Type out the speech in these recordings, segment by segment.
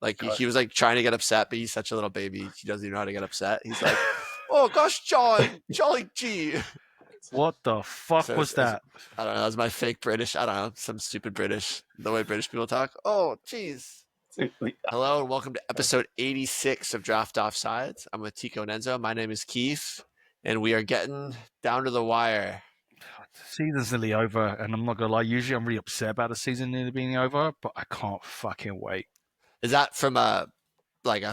Like he was like trying to get upset, but he's such a little baby. He doesn't even know how to get upset. He's like, "Oh gosh, John, Jolly G." What the fuck was that? I don't know. That was my fake British. I don't know. Some stupid British. The way British people talk. Oh, jeez. Hello and welcome to episode 86 of Draft Offsides. I'm with Tico and Enzo. My name is Keith, and we are getting down to the wire. The season's nearly over, and I'm not gonna lie. Usually, I'm really upset about the season nearly being over, but I can't fucking wait. Is that from a Tottenham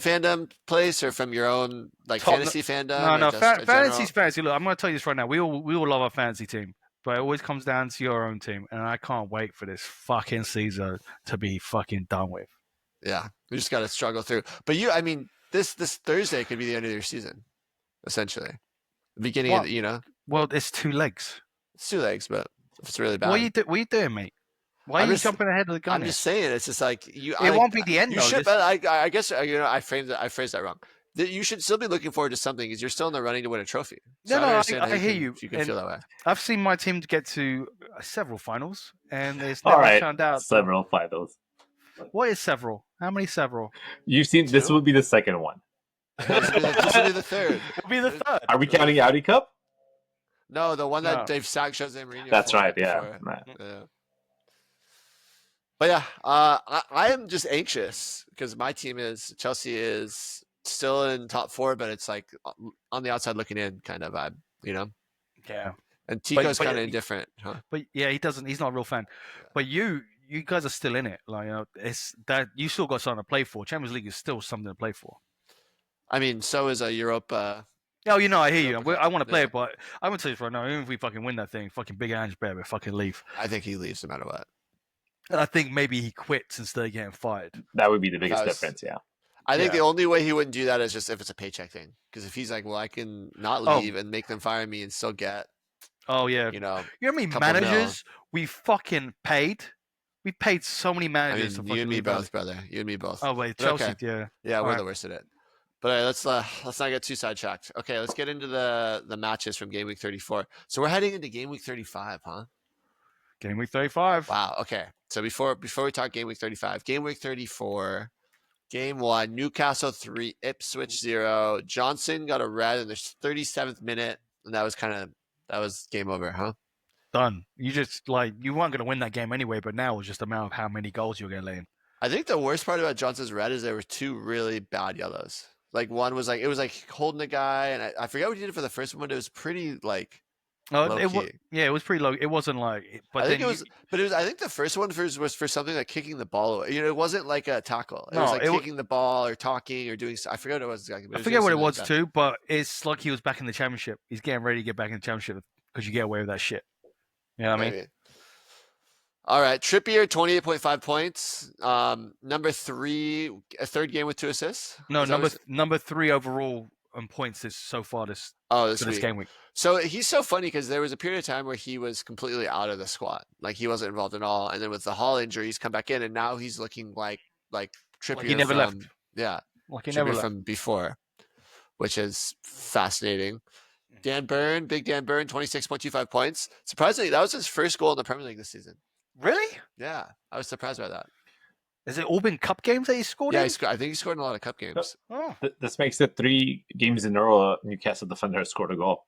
fandom place, or from your own fantasy fandom? No, fantasy's fantasy. Look, I'm gonna tell you this right now. We all love our fantasy team, but it always comes down to your own team, and I can't wait for this fucking season to be fucking done with. Yeah, we just got to struggle through. But this Thursday could be the end of your season, essentially. The beginning of Well, it's 2 legs. It's 2 legs, but it's really bad. What are you doing, mate? Why are you jumping ahead of the gun? I'm just saying, it's just like you. It won't be the end. You should, but I guess I phrased that wrong. You should still be looking forward to something because you're still in the running to win a trophy. So I hear you. You can feel that way. I've seen my team get to several finals, and it's never found out. Several finals. What is several? How many several? You've seen 2? This will be the second one. This will be the third. It'll be the third. Are we counting Audi Cup? No, the one that they've sacked Jose Mourinho. That's right. Yeah. But yeah, I am just anxious because my team Chelsea is still in top 4, but it's like on the outside looking in kind of vibe, Yeah. And Tico's kind of indifferent, huh? But yeah, he's not a real fan. Yeah. But you guys are still in it. It's that you still got something to play for. Champions League is still something to play for. I mean, so is a Europa. Oh, I hear you. I want to play it, but I'm gonna tell you right now, even if we fucking win that thing, fucking Big Ange better fucking leave. I think he leaves no matter what. And I think maybe he quits instead of getting fired. That would be the biggest difference, yeah. I think the only way he wouldn't do that is just if it's a paycheck thing. Because if he's like, well, I can not leave and make them fire me and still get. Oh yeah. You know how many managers we fucking paid? We paid so many managers. You and me both, brother. You and me both. Oh wait, Chelsea, yeah. Yeah, we're the worst at it. But let's not get too sidetracked. Okay, let's get into the matches from game week 34. So we're heading into game week 35, huh? Game week 35. Wow. Okay. So before we talk game week 35, game week 34, game 1, Newcastle 3, Ipswich 0. Johnson got a red in the 37th minute, and that was game over, huh? Done. You just you weren't going to win that game anyway, but now it was just a matter of how many goals you were going to lay in. I think the worst part about Johnson's red is there were 2 really bad yellows. Like one was it was holding the guy, and I forget what he did for the first one, but it was pretty it was pretty low. It wasn't but I think I think the first one was for something like kicking the ball away. It wasn't like a tackle. It was kicking the ball or talking or doing. I forget what it was exactly. I forget what it was too, but it's like he was back in the championship. He's getting ready to get back in the championship because you get away with that shit. You know what I mean? All right, Trippier, 28.5 points. Number 3, a third game with 2 assists. No, number 3 overall on points so far this game week. So he's so funny because there was a period of time where he was completely out of the squad, like he wasn't involved at all. And then with the Hall injury, he's come back in, and now he's looking like Trippier. Like he never left. Yeah, like he never left from before, which is fascinating. Big Dan Burn, 26.25 points. Surprisingly, that was his first goal in the Premier League this season. Really? Yeah, I was surprised by that. Has it all been cup games that he scored in? Yeah, I think he scored in a lot of cup games. This makes it 3 games in a row Newcastle defender has scored a goal.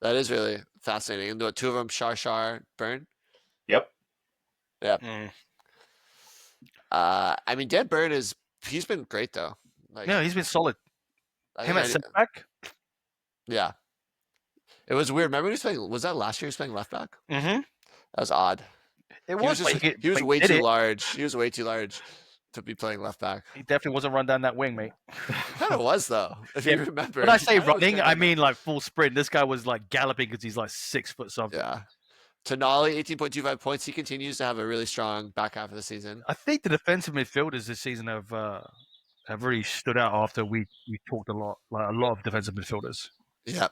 That is really fascinating. And 2 of them, Shar, Burn. Yep. Yeah. I mean, Dan Burn he's been great though. He's been solid. Him at centre back. Yeah. It was weird. Remember was that last year he was playing left back? Mm-hmm. That was odd. It was. He was way too large. He was way too large to be playing left back. He definitely wasn't run down that wing, mate. Kind of was though, if you remember. When I say running, I mean full sprint. This guy was galloping because he's 6 foot something. Yeah. Tonali, 18.25 points. He continues to have a really strong back half of the season. I think the defensive midfielders this season have really stood out after we talked a lot of defensive midfielders. Yeah.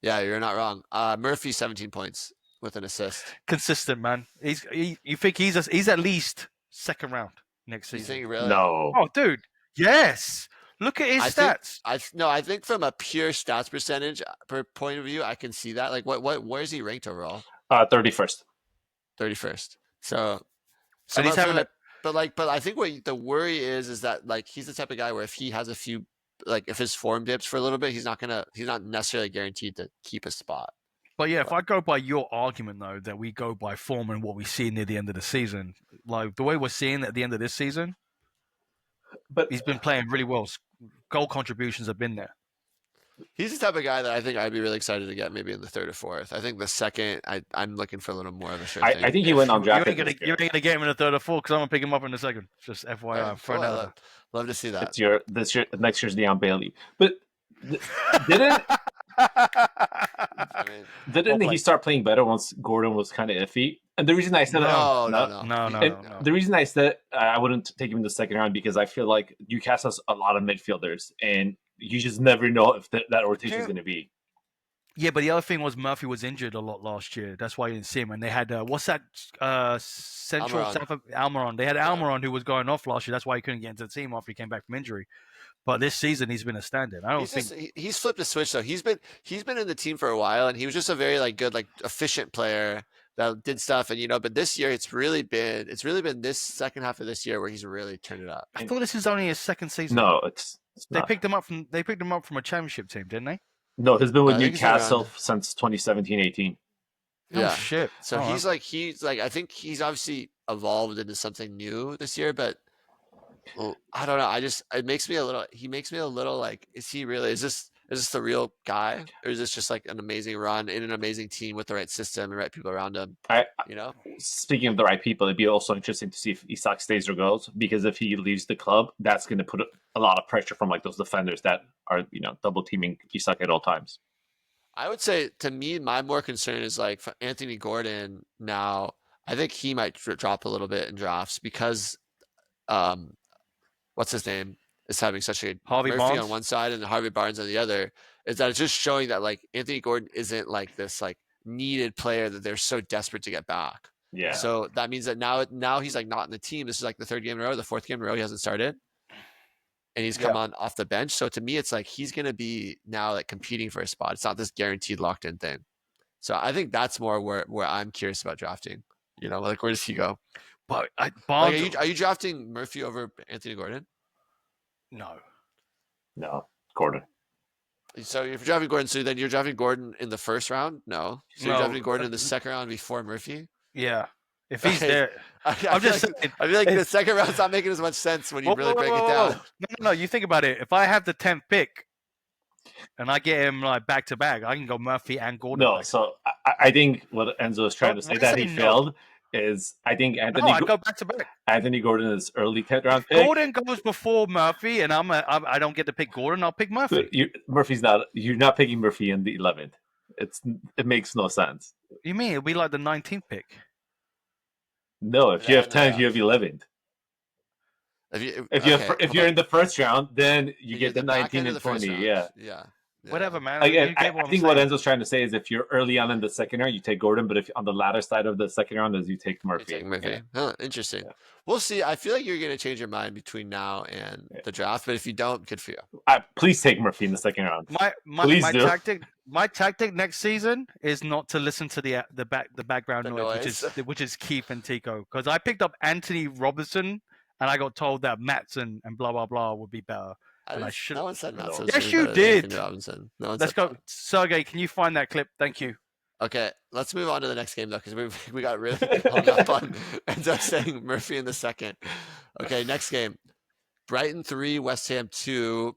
Yeah, you're not wrong. Murphy, 17 points. With an assist. Consistent, man. You think he's at least second round next season? You think really? No. Oh, dude. Yes. Look at his stats. I think from a pure stats percentage per point of view, I can see that. Where is he ranked overall? 31st. 31st. So and he's having But I think what the worry is that like he's the type of guy where if he has a few, like if his form dips for a little bit, he's not necessarily guaranteed to keep a spot. But yeah, if I go by your argument though, that we go by form and what we see near the end of the season, like the way we're seeing at the end of this season, But he's been playing really well. Goal contributions have been there. He's the type of guy that I think I'd be really excited to get maybe in the third or fourth. I think the second, I'm looking for a little more of a sure thing. I think he went undrafted. You ain't gonna get him in the third or fourth because I'm gonna pick him up in the second. Just FYI, Cool. Love to see that. It's next year's Leon Bailey. But didn't he start playing better once Gordon was kind of iffy? And the reason I said no. The reason I said I wouldn't take him in the second round because I feel like Newcastle has a lot of midfielders, and you just never know if that rotation is going to be. Yeah, but the other thing was Murphy was injured a lot last year. That's why you didn't see him. And they had what's that? Central Almiron. They had Almiron who was going off last year. That's why he couldn't get into the team after he came back from injury. But this season he's been a stand-in. He's flipped a switch though. He's been in the team for a while, and he was just a very good efficient player that did stuff. And but this year it's really been this second half of this year where he's really turned it up. I thought this is only his second season. No, it's they picked him up from a championship team, didn't they? No, he's been with Newcastle since 2017-18. Yeah. Oh, shit. So he's I think he's obviously evolved into something new this year, but I don't know. He makes me a little like, is he really, is this the real guy? Or is this just like an amazing run in an amazing team with the right system and right people around him? Speaking of the right people, it'd be also interesting to see if Isak stays or goes, because if he leaves the club, that's going to put a lot of pressure from those defenders that are, double teaming Isak at all times. I would say, to me, my more concern is for Anthony Gordon now. I think he might drop a little bit in drafts because, what's his name, is having such a Harvey Murphy Barnes on one side and Harvey Barnes on the other. Is that it's just showing that Anthony Gordon isn't this needed player that they're so desperate to get back. Yeah. So that means that now he's not in the team. This is the third game in a row, the fourth game in a row he hasn't started, and he's come on off the bench. So to me, it's he's going to be now competing for a spot. It's not this guaranteed locked in thing. So I think that's more where I'm curious about drafting. Where does he go? But are you drafting Murphy over Anthony Gordon? No, Gordon. So if you're drafting Gordon, so then you're drafting Gordon in the first round? No. So you're drafting Gordon in the second round before Murphy? Yeah. If he's there. I feel like the second round's not making as much sense when you really break it down. No, you think about it. If I have the 10th pick and I get him back to back, I can go Murphy and Gordon. No, so I think what Enzo is trying to say that he failed is I think I go back to back. Anthony Gordon is early 10th round pick. Gordon goes before Murphy, and I don't get to pick Gordon. I'll pick Murphy. You're not picking Murphy in the 11th. It makes no sense. You mean it'll be like the 19th pick? No, if you have 10th, you have 11th. If you're in the first round, then you get the 19 and 20. Yeah. Whatever, man. I think what Enzo's trying to say is if you're early on in the second round, you take Gordon, but if on the latter side of the second round, you take Murphy. Huh, interesting. Yeah. We'll see. I feel like you're going to change your mind between now and the draft, but if you don't, good for you. Please take Murphy in the second round. My tactic next season is not to listen to the background noise, which is Keith and Tico, because I picked up Anthony Robertson and I got told that Matson and blah blah blah would be better. No one said Matson. Yes, you did. Let's go, Sergey. Can you find that clip? Thank you. Okay, let's move on to the next game though, because we got really hung up on Enzo saying Murphy in the second. Okay, next game: Brighton 3, West Ham 2.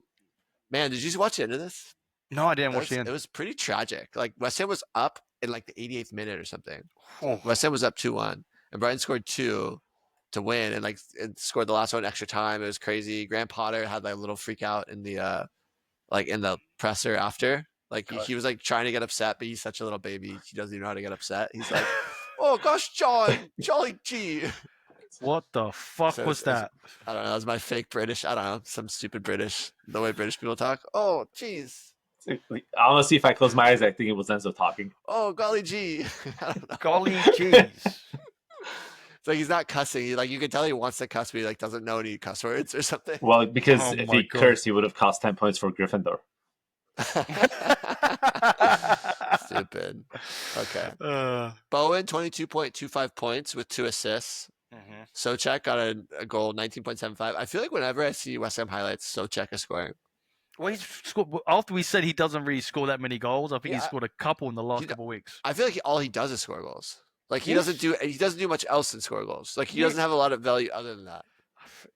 Man, did you watch the end of this? No, I didn't watch the end. It was pretty tragic. West Ham was up in the 88th minute or something. West Ham was up 2-1, and Brighton scored 2 to win, and it scored the last one in extra time. It was crazy. Graham Potter had a little freak out in the in the presser after. He was trying to get upset, but he's such a little baby. He doesn't even know how to get upset. He's like, "Oh gosh, Jolly G." What the fuck was that? I don't know. That was my fake British. I don't know. Some stupid British. The way British people talk. Oh, jeez. Honestly, if I close my eyes, I think it was Enzo talking. Oh, golly gee. Golly jeez. It's he's not cussing. You can tell he wants to cuss, but he doesn't know any cuss words or something. Well, because if he cursed, he would have cost 10 points for Gryffindor. Stupid. Okay. Bowen, 22.25 points with 2 assists. Souček got a goal, 19.75. I feel like whenever I see West Ham highlights, Souček is scoring. Well, he's scored, after we said he doesn't really score that many goals, I think he scored a couple in the last couple of weeks. I feel like all he does is score goals. Like he doesn't do much else than score goals. Like he doesn't have a lot of value other than that.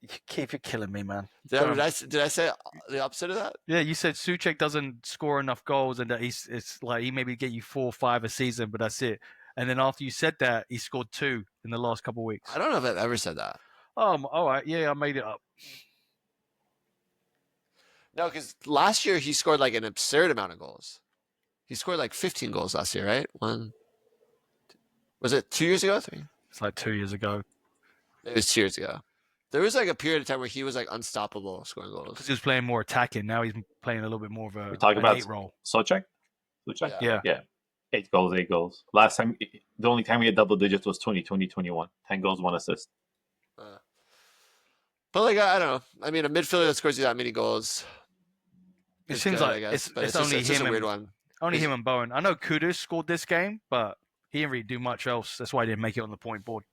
You keep it killing me, man. Did I say the opposite of that? Yeah, you said Souček doesn't score enough goals and that it's like he maybe get you 4 or 5 a season, but that's it. And then after you said that, he scored 2 in the last couple of weeks. I don't know if I've ever said that. All right. Yeah, I made it up. No, because last year he scored like an absurd amount of goals. He scored like 15 goals last year, right? Was it 2 years ago? 3? It's like 2 years ago. It was 2 years ago. There was like a period of time where he was like unstoppable scoring goals. Because he was playing more attacking. Now he's playing a little bit more of a We're talking about 8 role. Souček? Yeah. 8 goals. Last time, the only time he had double digits was 2020-21. 10 goals, 1 assist. But like, I don't know. I mean, a midfielder that scores you that many goals. It seems like it's only him. A weird one. Only him and Bowen. I know Kudus scored this game, but he didn't really do much else. That's why he didn't make it on the point board.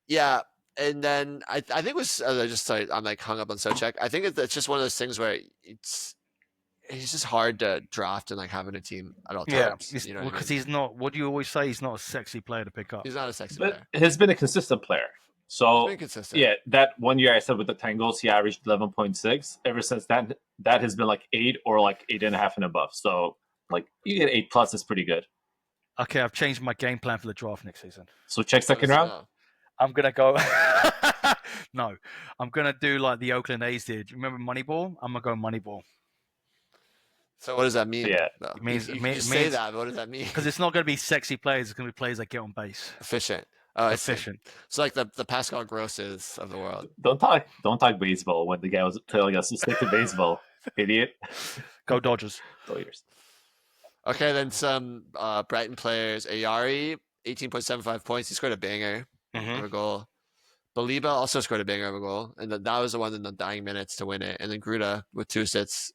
Yeah, and then I think it was I'm like hung up on Souček. I think it's just one of those things where he's just hard to draft and like having a team at all times. Yeah, because he's not. What do you always say? He's not a sexy player to pick up. He's not a sexy player. He's been a consistent player. So he's been consistent. Yeah, that 1 year I said with the 10 goals, he averaged 11.6. Ever since that has been like 8 or like 8.5 and above. So like you get 8+ is pretty good. Okay, I've changed my game plan for the draft next season. So check second round. I'm gonna go. No, I'm gonna do like the Oakland A's did. Remember Moneyball? I'm gonna go Moneyball. So what does that mean? Yeah, no. It means say that. But what does that mean? Because it's not gonna be sexy players. It's gonna be players that get on base. Efficient. Efficient. So like the Pascal Grosses of the world. Don't talk baseball when the guy was telling us to stick to baseball. Idiot. Go Dodgers. Dodgers. Okay, then some Brighton players. Ayari, 18.75 points. He scored a banger of a goal. Baliba also scored a banger of a goal, and that was the one in the dying minutes to win it. And then Gruda with 2 assists,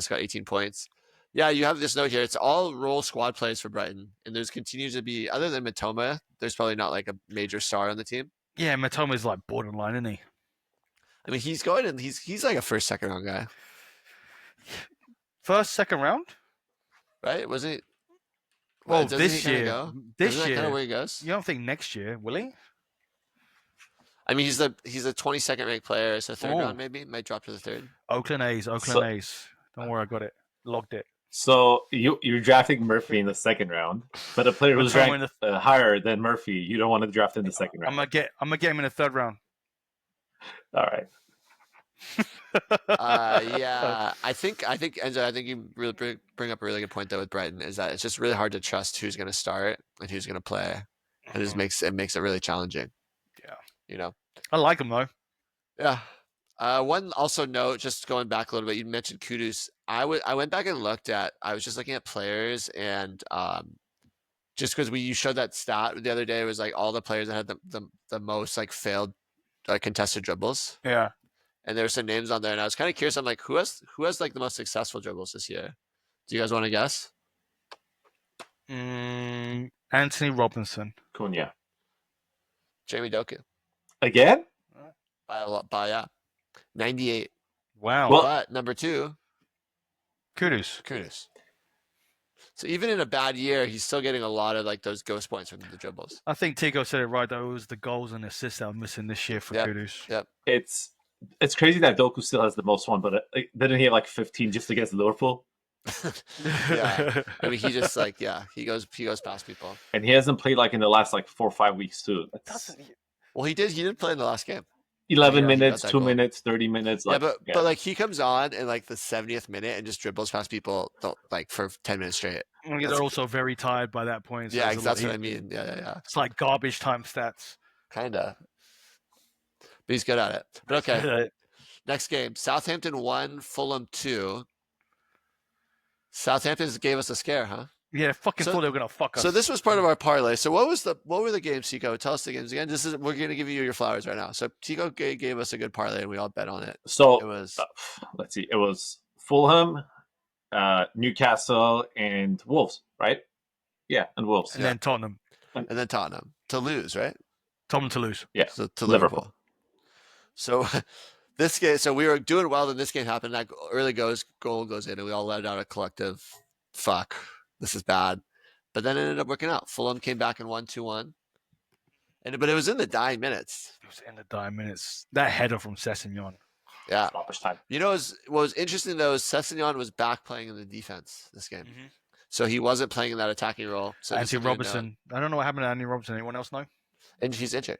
got 18 points. Yeah, you have this note here. It's all role squad plays for Brighton, and there's continues to be, other than Matoma, there's probably not like a major star on the team. Yeah, Matoma's like borderline, isn't he? I mean, he's going and he's like a first, second round guy. First, second round, right? Was he? Well, this year, Isn't that kind of where he goes? You don't think next year, will he? I mean, he's a 22nd ranked player, so third round maybe might drop to the third. Oakland A's. Don't worry, I got it. Logged it. So you're drafting Murphy in the second round, but a player who's ranked higher than Murphy, you don't want to draft in the second round. I'm gonna get him in the third round. All right. Yeah, I think Enzo, I think you really bring up a really good point though with Brighton, is that it's just really hard to trust who's going to start and who's going to play, and it makes it really challenging. Yeah, I like him though. Yeah. One also note, just going back a little bit, you mentioned Kudus. I went back and looked at. I was just looking at players, and just because you showed that stat the other day, it was like all the players that had the most like failed contested dribbles. Yeah. And there were some names on there, and I was kind of curious. I'm like, who has like the most successful dribbles this year? Do you guys want to guess? Anthony Robinson. Cunha. Jamie Doku. Again? By 98. Wow. Well, but number 2. Kudus. So even in a bad year, he's still getting a lot of like those ghost points from the dribbles. I think Tico said it right though. It was the goals and assists that were missing this year for Kudus. Yep. It's crazy that Doku still has the most one, but didn't he have like 15 just against Liverpool? Yeah, I mean, he just he goes past people, and he hasn't played like in the last like 4 or 5 weeks too. Well, he did play in the last game. 11 minutes, 2 minutes, 30 minutes. But like he comes on in like the 70th minute and just dribbles past people like for 10 minutes straight. They're also very tired by that point. So that's what I mean. Yeah. It's like garbage time stats. Kinda. But he's good at it. But okay. Next game. Southampton 1, Fulham 2. Southampton gave us a scare, huh? Yeah, thought they were gonna fuck us. So this was part of our parlay. So what were the games, Tico? Tell us the games again. We're gonna give you your flowers right now. So Tico gave us a good parlay, and we all bet on it. So it was let's see, it was Fulham, Newcastle, and Wolves, right? Yeah, and Wolves, and then Tottenham, to lose, right? Tottenham to lose. Yeah, to Liverpool. So this game, so we were doing well, then this game happened. That early goal goes in, and we all let out a collective, "Fuck, this is bad." But then it ended up working out. Fulham came back and won 2-1. But it was in the dying minutes. It was in the dying minutes. That header from Sessegnon. Yeah. Stoppage time. You know, what was interesting though is Sessegnon was back playing in the defense this game, so he wasn't playing in that attacking role. So Anthony Robertson. I don't know what happened to Anthony Robertson. Anyone else know? And he's injured.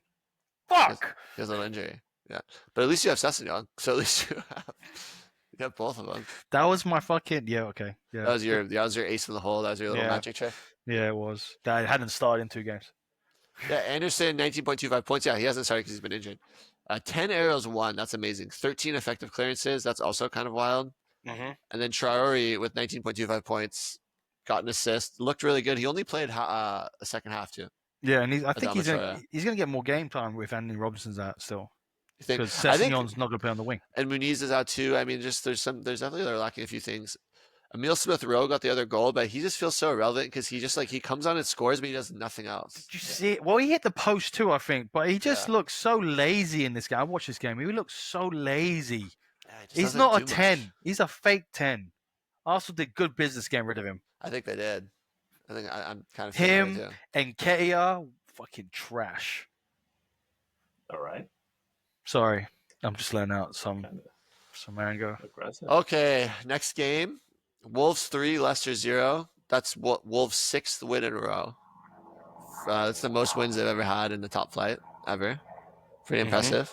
Fuck. He has a little injury. Yeah, but at least you have Sessegnon, so at least you have both of them. That was my fucking okay. Yeah. That was your ace in the hole. That was your little magic trick. Yeah, it was. That hadn't started in 2 games. Yeah, Anderson 19.25 points. Yeah, he hasn't started because he's been injured. 10 aerials won. That's amazing. 13 effective clearances. That's also kind of wild. And then Traore with 19.25 points got an assist. Looked really good. He only played a second half too. Yeah, and I think he's going to get more game time with Anthony Robinson's out still. Because Sessegnon's not going to play on the wing. And Muniz is out too. I mean, just there's definitely they're lacking a few things. Emil Smith-Rowe got the other goal, but he just feels so irrelevant because he comes on and scores, but he does nothing else. Did you see it? Well, he hit the post too, I think, but he just looks so lazy in this game. I watched this game. He looks so lazy. Yeah, he's not a 10. Much. He's a fake 10. Arsenal did good business getting rid of him. I think they did. I think I'm kind of him and Ketia, fucking trash. All right. Sorry, I'm just letting out some anger. Aggressive. Okay, next game. Wolves 3, Leicester 0. That's Wolves' 6th win in a row. That's the most wins they've ever had in the top flight, ever. Pretty impressive.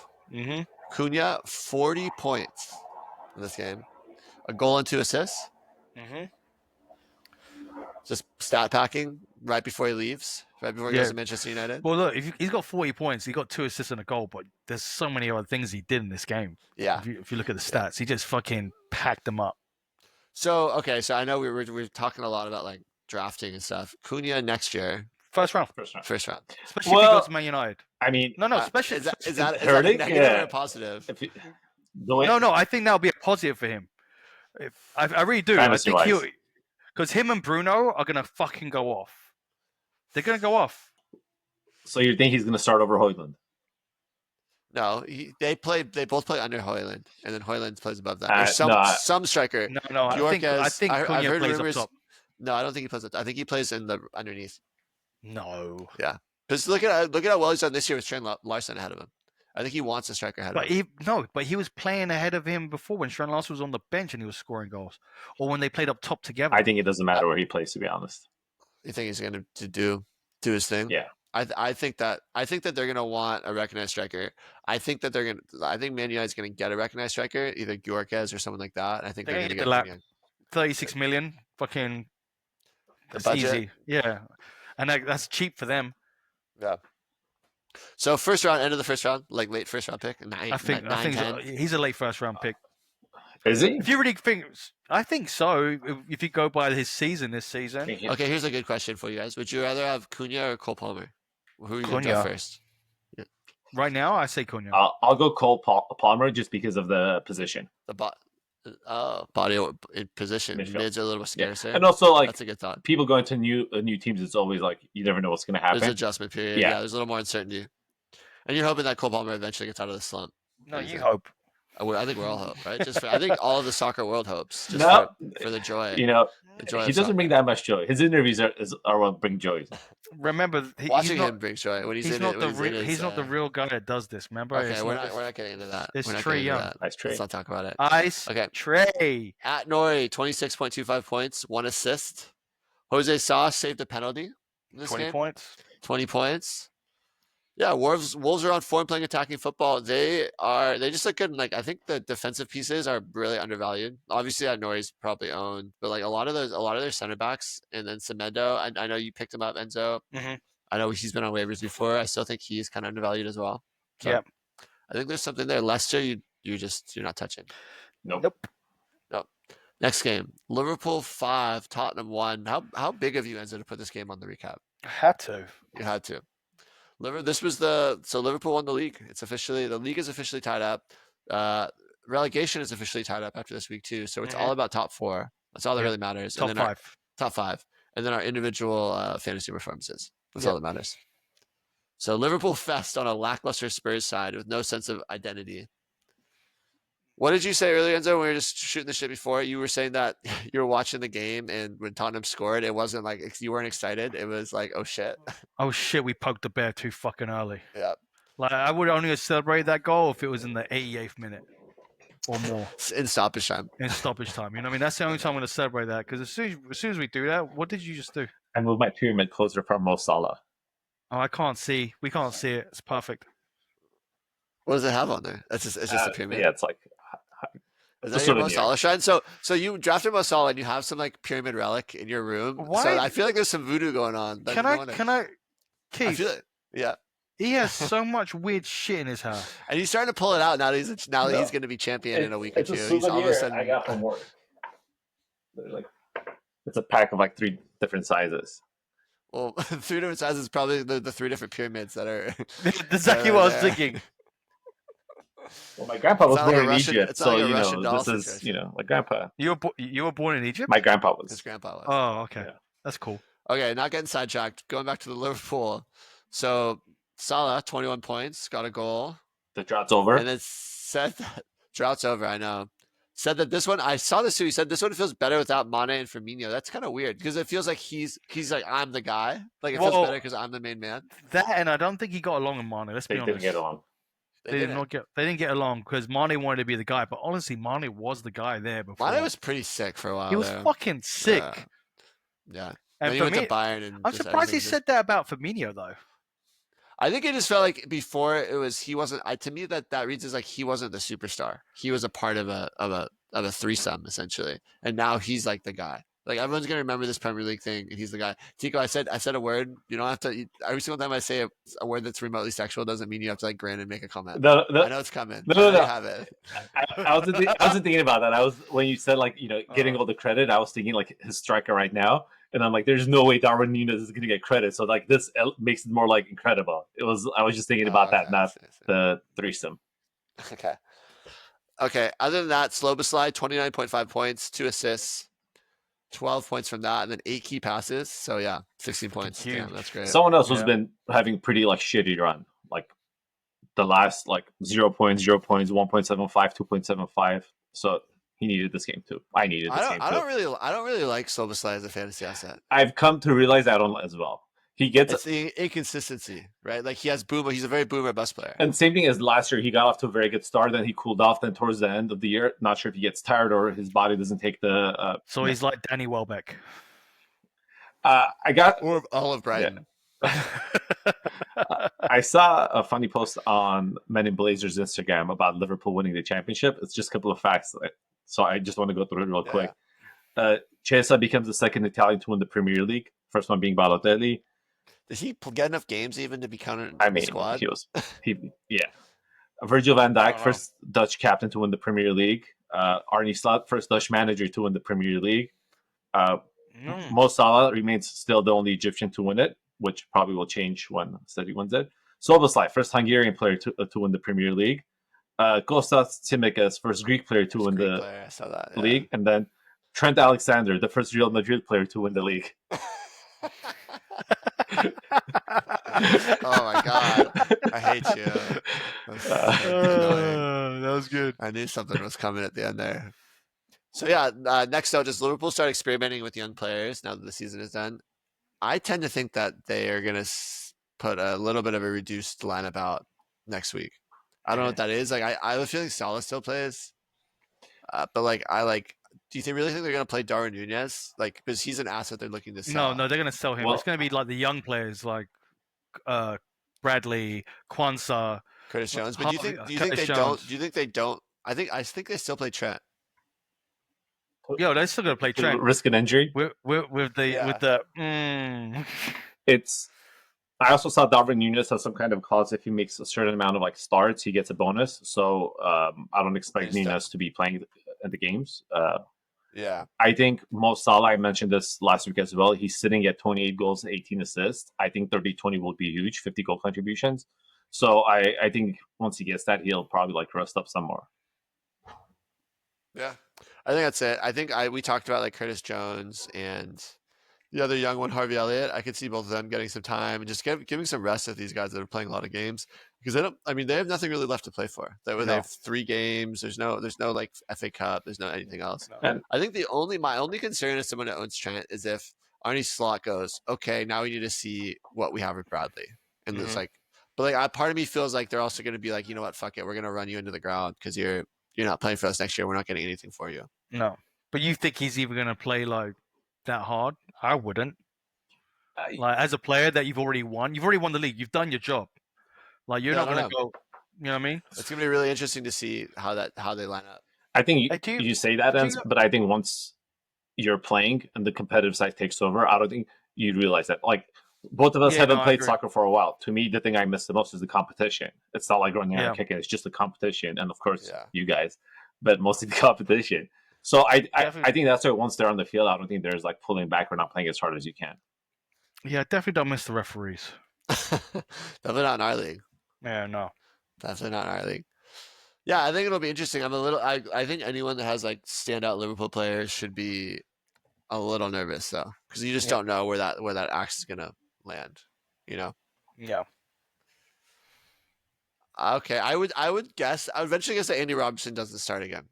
Cunha, 40 points in this game. A goal and 2 assists. Just stat packing right before he leaves, right before he goes to Manchester United. Well, look, he's got 40 points. He got 2 assists and a goal, but there's so many other things he did in this game. Yeah. If you look at the stats, he just fucking packed them up. So, okay, so I know we were talking a lot about like drafting and stuff. Cunha next year. First round. Especially if he goes to Man United. I mean, no, especially is that negative or a positive? No, I think that'll be a positive for him. I really do. I think because him and Bruno are gonna fucking go off. They're gonna go off. So you think he's gonna start over Højlund? No, they both play under Højlund, and then Højlund plays above that. There's some striker. No. I think Cunha plays up top. No, I don't think he plays up top. I think he plays in the underneath. No. Yeah, because look at how well he's done this year with Trent Larson ahead of him. I think he wants a striker ahead of him. But he was playing ahead of him before when Trent Larson was on the bench and he was scoring goals, or when they played up top together. I think it doesn't matter where he plays, to be honest. You think he's going to do his thing? Yeah. I think that they're going to want a recognized striker. I think Man United's going to get a recognized striker, either Gyökeres or someone like that. I think they're going to get 36 million. Fucking that's easy. Yeah, and that's cheap for them. Yeah. So first round, end of the first round, like late first round pick. I think he's a late first round pick. Is he? If you really think, I think so. If you go by this season. Okay, here's a good question for you guys. Would you rather have Cunha or Cole Palmer? Who are you going to go first? Yeah. Right now, I say Cunha. I'll go Cole Palmer just because of the position. The body in position. Mids are a little bit scarcer. And also, like, that's a good thought. People going to new teams, it's always like you never know what's going to happen. There's an adjustment period. Yeah, there's a little more uncertainty. And you're hoping that Cole Palmer eventually gets out of the slump. No, you hope. I think we all hope, right? I think all of the soccer world hopes. Just for the joy. You know, he doesn't bring that much joy. His interviews are what bring joy. Remember, watching him brings joy when he's not the real guy that does this. Remember? Okay, we're not getting into that. It's Trey Young. Nice Trey. Let's not talk about it. Okay. Trey. At Nori, 26.25 points, 1 assist. Jose Sauce saved a penalty in this 20 game. points. 20 points. Yeah, Wolves are on form playing attacking football. They just look good. And, like, I think the defensive pieces are really undervalued. Obviously, Nori's probably owned, but like a lot of their center backs, and then Semedo. I know you picked him up, Enzo. I know he's been on waivers before. I still think he's kind of undervalued as well. So yeah, I think there's something there. Leicester, you're not touching. Nope. Next game, Liverpool 5, Tottenham 1. How big of you, Enzo, to put this game on the recap? I had to. You had to. Liverpool won the league. The league is officially tied up. Relegation is officially tied up after this week too. So it's all about top 4. That's all that really matters. Top 5. Top 5. And then our individual fantasy performances. That's all that matters. So Liverpool fest on a lackluster Spurs side with no sense of identity. What did you say earlier, Enzo, when we were just shooting the shit before? You were saying that you were watching the game, and when Tottenham scored, it wasn't like you weren't excited. It was like, oh shit. Oh shit, we poked the bear too fucking early. Yeah. Like I would only have celebrated that goal if it was in the 88th minute or more. In stoppage time. In stoppage time. You know what I mean? That's the only time I'm going to celebrate that, because as soon as we do that, what did you just do? I moved my pyramid closer from Mo Salah. Oh, I can't see. We can't see it. It's perfect. What does it have on there? It's just a pyramid. Yeah, it's like. Is that your Mo Salah shrine? So you drafted Mo Salah and you have some like pyramid relic in your room. Why? So I feel like there's some voodoo going on. Can I? Keith, I feel it. Yeah. He has so much weird shit in his house. And he's starting to pull it out now that he's going to be champion in a week or two. He's all of a sudden... I got from work. Like, it's a pack of like 3 different sizes. Well, 3 different sizes, probably the 3 different pyramids that are. That's exactly what I was thinking. Well, my grandpa was born in Egypt, so like this is situation. my grandpa. You were born in Egypt? My grandpa was. His grandpa was. Oh, okay, Yeah. That's cool. Okay, not getting sidetracked. Going back to the Liverpool. So Salah, 21 points, got a goal. The drought's over. And it said that drought's over. I know. Said that this one, I saw this too. He said this one feels better without Mane and Firmino. That's kind of weird because it feels like he's like, I'm the guy. Like it feels better because I'm the main man. That, and I don't think he got along with Mane. Let's be honest. They didn't get along. They didn't get along because Mane wanted to be the guy, but honestly, Mane was the guy there before. Mane was pretty sick for a while. He was fucking sick. Yeah. And he went to Bayern. And I'm surprised he said that about Firmino though. I think it just felt like before it was he wasn't. To me, that reads as like he wasn't the superstar. He was a part of a threesome essentially, and now he's like the guy. Like everyone's gonna remember this Premier League thing, and he's the guy. Tico, I said a word. You don't have to. Every single time I say a word that's remotely sexual doesn't mean you have to like grin and make a comment. No. I know it's coming. No. Have it. I wasn't thinking about that. When you said like getting all the credit, I was thinking like his striker right now. And I'm like, there's no way Darwin Núñez is going to get credit. So like this makes it more like incredible. I was just thinking about that, not the threesome. Okay. Other than that, Sloboslai, 29.5 points, 2 assists, 12 points from that, and then 8 key passes. So yeah, 16 points. Damn, that's great. Someone else has been having pretty like shitty run. Like the last like 0 points, 0 points, 1.75, 2.75. So he needed this game too. I needed this game too. I don't really like Sloboslai as a fantasy asset. I've come to realize I don't as well. It's the inconsistency, right? Like he has boomer. He's a very boomer bust player. And same thing as last year. He got off to a very good start. Then he cooled off. Then towards the end of the year, not sure if he gets tired or his body doesn't take the. So he's like Danny Welbeck. Or Olive Brighton. Yeah. I saw a funny post on Men in Blazers Instagram about Liverpool winning the championship. It's just a couple of facts. So I just want to go through it real quick. Chiesa becomes the second Italian to win the Premier League. First one being Balotelli. Did he get enough games even to be counted in the squad? Virgil van Dijk, first Dutch captain to win the Premier League. Arne Slot, first Dutch manager to win the Premier League. Mo Salah remains still the only Egyptian to win it, which probably will change when City wins it. Soboslai, first Hungarian player to win the Premier League. Kostas Tsimikas, first Greek player to win the league. And then Trent Alexander, the first Real Madrid player to win the league. Oh my god, I hate you. That was good. I knew something was coming at the end there. So yeah, next out, does Liverpool start experimenting with young players now that the season is done? I tend to think that they are going to put a little bit of a reduced lineup out next week. I don't know what that is. Like I have a feeling Salah still plays, but like do you really think they're going to play Darwin Núñez? Like because he's an asset they're looking to sell. No, they're going to sell him. It's going to be like the young players like Bradley, Kwanzaa, Curtis Jones. But do you think they don't? Do you think they don't? I think they still play Trent. Yo, they're still going to play Trent. Risk an injury with the. It's. I also saw Darwin Núñez has some kind of clause if he makes a certain amount of like starts, he gets a bonus. So I don't expect Núñez to be playing in the games. I think Mo Salah, I mentioned this last week as well. He's sitting at 28 goals, 18 assists. I think 30-20 will be huge, 50 goal contributions. So I think once he gets that, he'll probably like rest up some more. Yeah, I think that's it. I think we talked about like Curtis Jones and the other young one, Harvey Elliott. I could see both of them getting some time and just giving some rest to these guys that are playing a lot of games because they don't. I mean, they have nothing really left to play for. They have 3 games. There's no like FA Cup. There's no anything else. No. And I think my only concern as someone that owns Trent is if Arne Slot goes, okay, now we need to see what we have with Bradley, and it's like, but like part of me feels like they're also going to be like, you know what, fuck it, we're going to run you into the ground because you're not playing for us next year. We're not getting anything for you. No, but you think he's even going to play like that hard? I wouldn't. Like as a player that you've already won the league. You've done your job. Like you're not going to go. You know what I mean? It's going to be really interesting to see how they line up. I think you say that, Enz, but I think once you're playing and the competitive side takes over, I don't think you'd realize that. Like both of us haven't played soccer for a while. To me, the thing I miss the most is the competition. It's not like running around and kicking; it's just the competition, and of course, you guys, but mostly the competition. So I think that's why once they're on the field, I don't think there's like pulling back or not playing as hard as you can. Yeah, definitely don't miss the referees. Definitely not in our league. Yeah, no. Definitely not in our league. Yeah, I think it'll be interesting. I think anyone that has like standout Liverpool players should be a little nervous though, because you just don't know where that axe is gonna land. You know. Yeah. Okay, I would eventually guess that Andy Robertson doesn't start again.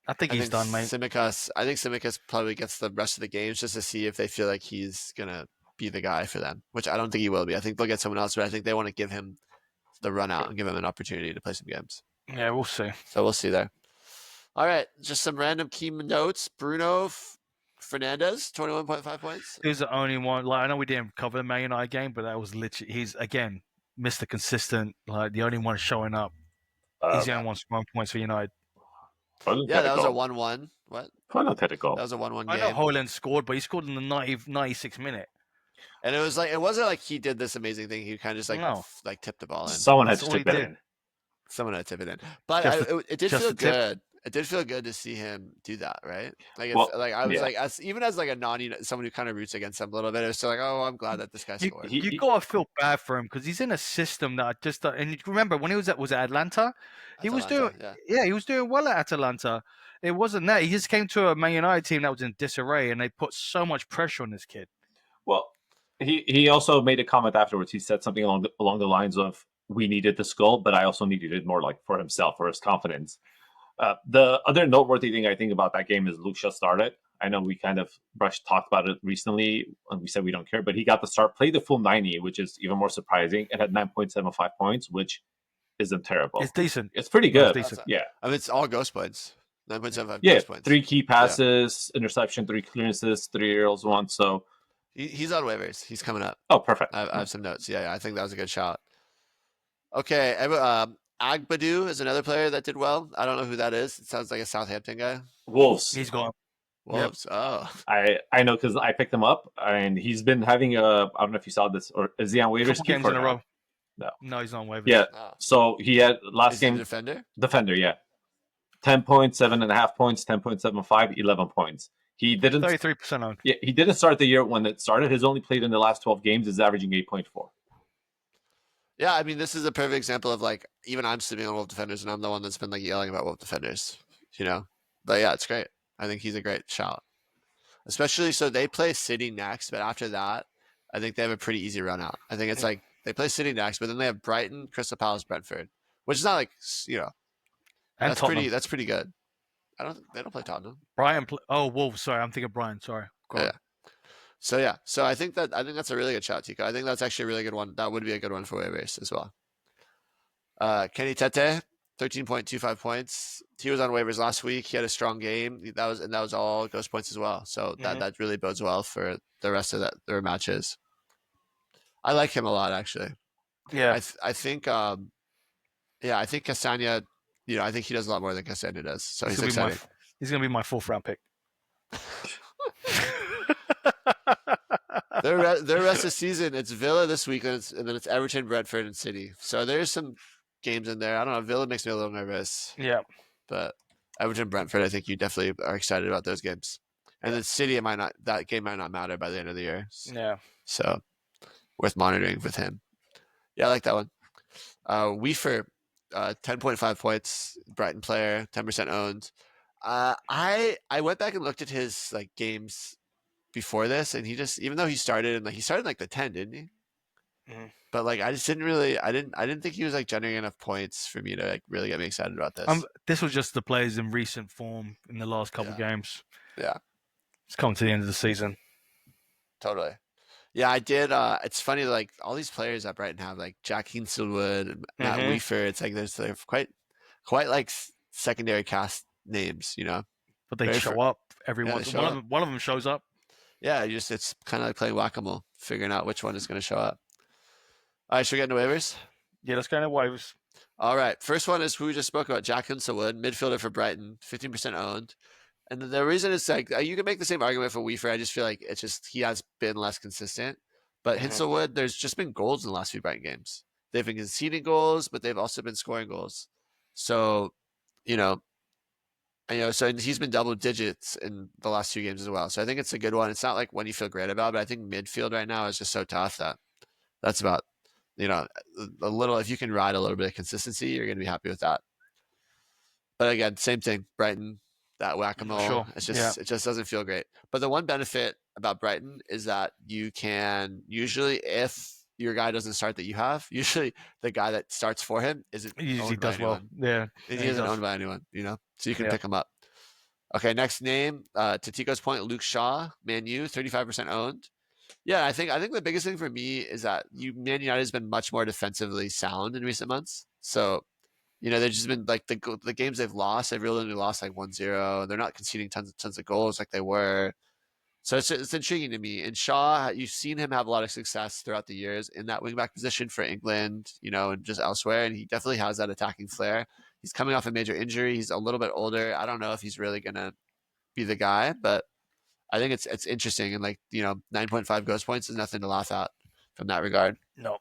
I think he's done, mate. I think Tsimikas probably gets the rest of the games just to see if they feel like he's gonna be the guy for them, which I don't think he will be. I think they'll get someone else, but I think they want to give him the run out and give him an opportunity to play some games. Yeah, we'll see. So we'll see there. All right, just some random key notes. Bruno Fernandes, 21.5 points. He's the only one. Like I know we didn't cover the Man United game, but that was literally he's again Mr. Consistent. Like the only one showing up. He's the only one scoring points for United. Yeah, that was a 1-1. What? That was a 1-1 game. I know Højlund scored, but he scored in the 96th minute. And it wasn't like he did this amazing thing. He kind of just like tipped the ball in. Someone had to tip it in. Someone had to tip it in. But it did feel good. It did feel good to see him do that, right? Like I was like, even as like someone who kind of roots against him a little bit, it was still like, oh, I'm glad that this guy scored. You gotta feel bad for him because he's in a system that just. And you remember when he was at Atlanta, he was doing well at Atalanta. It wasn't that he just came to a Man United team that was in disarray, and they put so much pressure on this kid. Well, he also made a comment afterwards. He said something along the lines of, "We needed this goal, but I also needed it more like for himself, for his confidence." The other noteworthy thing I think about that game is Lucia started. I know we kind of talked about it recently, and we said we don't care, but he got the start, played the full 90, which is even more surprising, and had 9.75 points, which isn't terrible. It's decent. It's pretty good. It's decent. Yeah. I mean, it's all ghost points. 9.75 ghost points. 3 key passes, interception, 3 clearances, 3 aerials, 1. So he's on waivers. He's coming up. Oh, perfect. I have some notes. Yeah, I think that was a good shout. Okay, Agbadu is another player that did well. I don't know who that is. It sounds like a Southampton guy. Wolves. He's gone. Wolves. Yep. Oh, I know because I picked him up, and he's been having I don't know if you saw this, or is he on waivers? Games in a row. No, he's on waivers. Yeah. Oh. So he had last game. Defender. Yeah. 10 points, 7.5 points, 10.75, 11 points. He didn't 33% owned. Yeah, he didn't start the year when it started. He's only played in the last 12 games. Is averaging 8.4. Yeah, I mean, this is a perfect example of like even I'm sleeping on Wolf defenders, and I'm the one that's been like yelling about Wolf defenders, you know. But yeah, it's great. I think he's a great shout, especially so they play City next, but after that, I think they have a pretty easy run out. I think it's like they play City next, but then they have Brighton, Crystal Palace, Brentford, which is not like and that's Tottenham. That's pretty good. They don't play Tottenham. Wolves. Sorry, I'm thinking Brian. Sorry. Yeah. So I think that's a really good shout, Tico. I think that's actually a really good one. That would be a good one for waivers as well. Kenny Tete, 13.25 points. He was on waivers last week. He had a strong game. That was all ghost points as well. So that really bodes well for the rest of their matches. I like him a lot, actually. Yeah. I think Castagna, I think he does a lot more than Castagna does. So he's exciting. He's going to be my 4th round pick. Their rest of the season, it's Villa this week, and then it's Everton, Brentford, and City. So there's some games in there. I don't know. Villa makes me a little nervous. Yeah. But Everton, Brentford, I think you definitely are excited about those games. And then City, that game might not matter by the end of the year. Yeah. So worth monitoring with him. Yeah, I like that one. Waiver, 10.5 points, Brighton player, 10% owned. I went back and looked at his like games before this, and he just, even though he started in like the 10, didn't he? Mhm. But like I just didn't really, I didn't think he was like generating enough points for me to like really get me excited about this. This was just the players in recent form in the last couple games. Yeah, It's coming to the end of the season. totally. Yeah, I did. It's funny, like all these players that Brighton have, like Jack Hinshelwood and Matt Weaver. It's like they're quite like secondary cast names, you know. But they show up every Yeah, once. they show up. One of them shows up. Yeah, it's kind of like playing whack-a-mole, figuring out which one is going to show up. All right, should we get into waivers? Yeah, let's go into waivers. All right, first one is who we just spoke about, Jack Hinshelwood, midfielder for Brighton, 15% owned. And the reason is like you can make the same argument for Weaver. I just feel like it's just he has been less consistent. But Hinshelwood, there's just been goals in the last few Brighton games. They've been conceding goals, but they've also been scoring goals. So, so he's been double digits in the last 2 games as well. So I think it's a good one. It's not like one you feel great about, but I think midfield right now is just so tough that that's about, a little, if you can ride a little bit of consistency, you're going to be happy with that. But again, same thing, Brighton, that whack-a-mole. Sure. It just doesn't feel great. But the one benefit about Brighton is that you can usually, if your guy doesn't start that you have, usually the guy that starts for him isn't Usually owned by does well. anyone. Yeah. He isn't owned by anyone, so you can pick him up. Okay, next name, to Tico's point, Luke Shaw, Man U, 35% owned. Yeah, I think the biggest thing for me is that Man United has been much more defensively sound in recent months. So, they've just been like the games they've lost, they've really only lost like 1-0. They're not conceding tons of goals like they were. So it's intriguing to me. And Shaw, you've seen him have a lot of success throughout the years in that wingback position for England, and just elsewhere. And he definitely has that attacking flair. He's coming off a major injury. He's a little bit older. I don't know if he's really gonna be the guy, but I think it's interesting. And 9.5 ghost points is nothing to laugh at from that regard. No.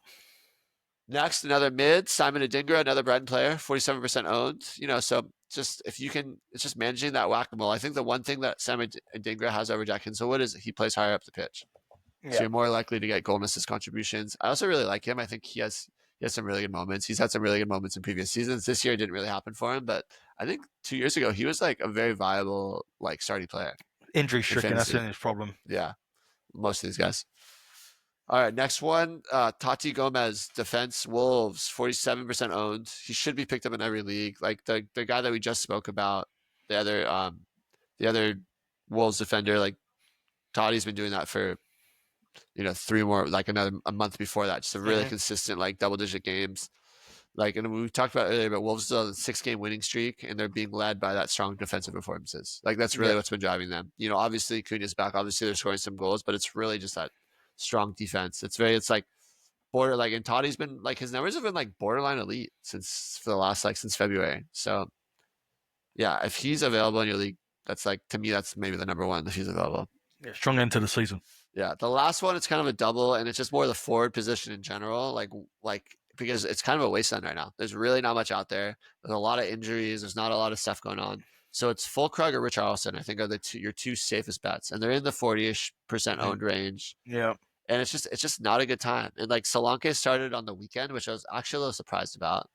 Next, another mid, Simon Adingra, another Brighton player, 47% owned. So just if you can, it's just managing that whack-a-mole. I think the one thing that Simon Adingra has over Jack Hinshelwood is he plays higher up the pitch. Yeah. So you're more likely to get Gomes' contributions. I also really like him. I think he has some really good moments. He's had some really good moments in previous seasons. This year it didn't really happen for him, but I think 2 years ago he was like a very viable starting player. Injury stricken, that's his problem. Yeah, most of these guys. All right, next one, Toti Gomes, defense, Wolves, 47% owned. He should be picked up in every league. Like the guy that we just spoke about, the other Wolves defender, like Toti's been doing that for 3 more, like a month before that. Just a really consistent double-digit games. And we talked about earlier, but Wolves still have a 6-game winning streak, and they're being led by that strong defensive performances. That's really what's been driving them. Obviously Cunha's back. Obviously they're scoring some goals, but it's really just that strong defense. It's border, and Totti's been his numbers have been borderline elite since February. So yeah, if he's available in your league, that's to me, that's maybe the number one if he's available. Yeah, strong end to the season. Yeah, the last one, it's kind of a double, and it's just more the forward position in general, because it's kind of a wasteland right now. There's really not much out there. There's a lot of injuries. There's not a lot of stuff going on. So it's Fulkrug or Richarlison, I think, are your 2 safest bets, and they're in the 40-ish% owned range. Yeah, and it's just not a good time. And Solanke started on the weekend, which I was actually a little surprised about,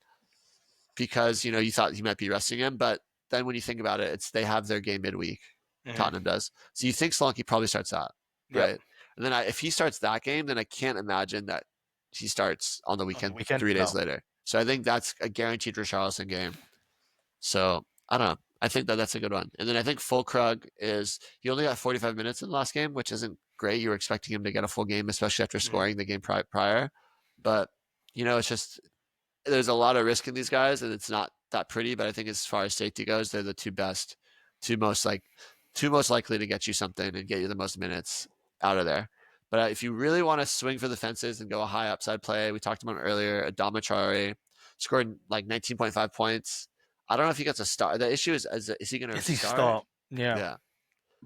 because you thought he might be resting him, but then when you think about it, they have their game midweek. Tottenham does, so you think Solanke probably starts that, right? And then if he starts that game, then I can't imagine that he starts on the weekend 3 days later. So I think that's a guaranteed Richarlison game. So I don't know. I think that's a good one. And then I think Fulkrug he only got 45 minutes in the last game, which isn't great. You were expecting him to get a full game, especially after scoring the game prior. But, it's just, there's a lot of risk in these guys, and it's not that pretty. But I think as far as safety goes, they're the two most likely to get you something and get you the most minutes out of there. But if you really want to swing for the fences and go a high upside play, we talked about him earlier, Adama Traore scored 19.5 points. I don't know if he gets a start. The issue is he going to start? Yeah.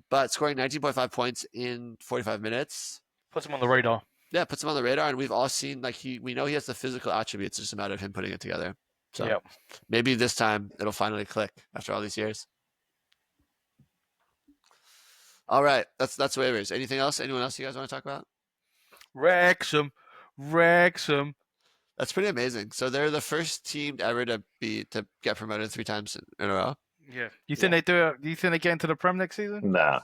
But scoring 19.5 points in 45 minutes puts him on the radar. Yeah, puts him on the radar, and we've all seen we know he has the physical attributes. It's just a matter of him putting it together. So maybe this time it'll finally click after all these years. All right, that's waivers. Anything else? Anyone else you guys want to talk about? Wrexham. That's pretty amazing. So they're the first team ever to get promoted 3 times in a row. Yeah. You think they do it? Do you think they get into the Prem next season? Nah.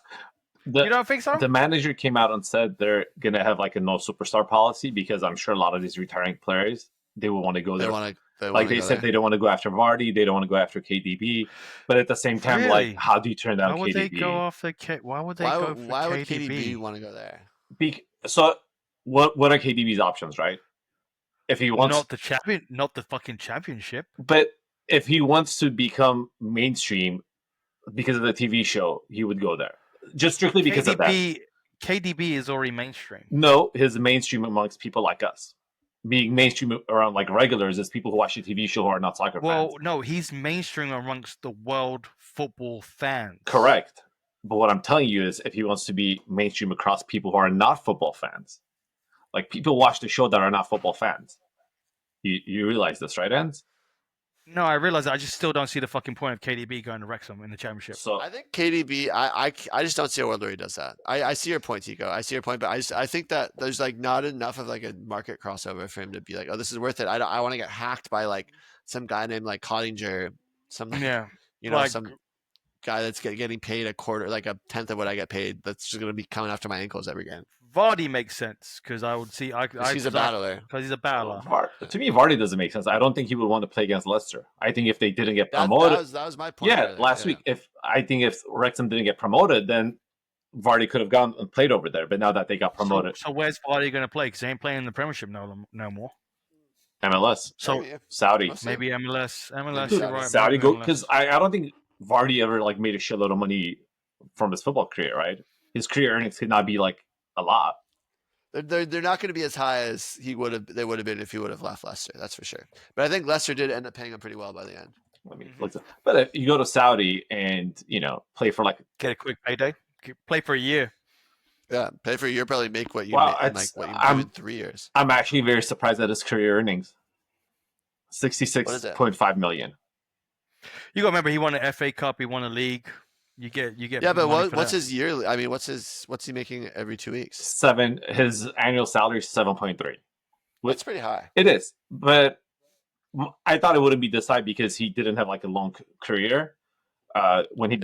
You don't think so? The manager came out and said they're gonna have like a no superstar policy because I'm sure a lot of these retiring players they will want to go there. They said they don't want to go after Vardy, they don't want to go after KDB, but at the same time, Really? how do you turn down KDB? Why would they go after Why would they go for why would KDB? KDB want to go there? So what are KDB's options, right? If he wants not the fucking championship. But if he wants to become mainstream because of the TV show, he would go there. Just strictly because of that. KDB is already mainstream. No, his mainstream amongst people like us. Being mainstream around like regulars is people who watch the TV show who are not soccer fans. Well, no, he's mainstream amongst the world football fans. Correct. But what I'm telling you is if he wants to be mainstream across people who are not football fans, like people watch the show that are not football fans. You realize this, right, Enz? No, I realize that. I just still don't see the fucking point of KDB going to Wrexham in the championship. So I think KDB, I just don't see a world where he does that. I see your point, Tico. I see your point, but I think that there's like not enough of like a market crossover for him to be like, oh, this is worth it. I want to get hacked by like some guy named like Cottinger, some some guy that's getting paid a quarter, like a tenth of what I get paid. That's just going to be coming after my ankles every game. Vardy makes sense because I would see. He's a battler. Because he's a battler. To me, Vardy doesn't make sense. I don't think he would want to play against Leicester. I think if they didn't get promoted, that was my point. Yeah, last week. If Wrexham didn't get promoted, then Vardy could have gone and played over there. But now that they got promoted, so where's Vardy going to play? Because he ain't playing in the Premiership no more. MLS. So Saudi. Maybe MLS. Dude, you're right. Saudi go because I don't think Vardy ever like made a shitload of money from his football career. Right, his career earnings could not be like a lot. They're not going to be as high as they would have been if he would have left Leicester. That's for sure. But I think Leicester did end up paying him pretty well by the end. But if you go to Saudi and play for like get a quick payday, play for a year. Yeah, play for a year, probably make what you do in 3 years. I'm actually very surprised at his career earnings. 66.5 million. You got to remember he won an FA Cup, he won a league. You get. Yeah, but what's his yearly? I mean, what's he making every 2 weeks? His annual salary is 7.3. That's pretty high. It is, but I thought it wouldn't be this high because he didn't have like a long career. When he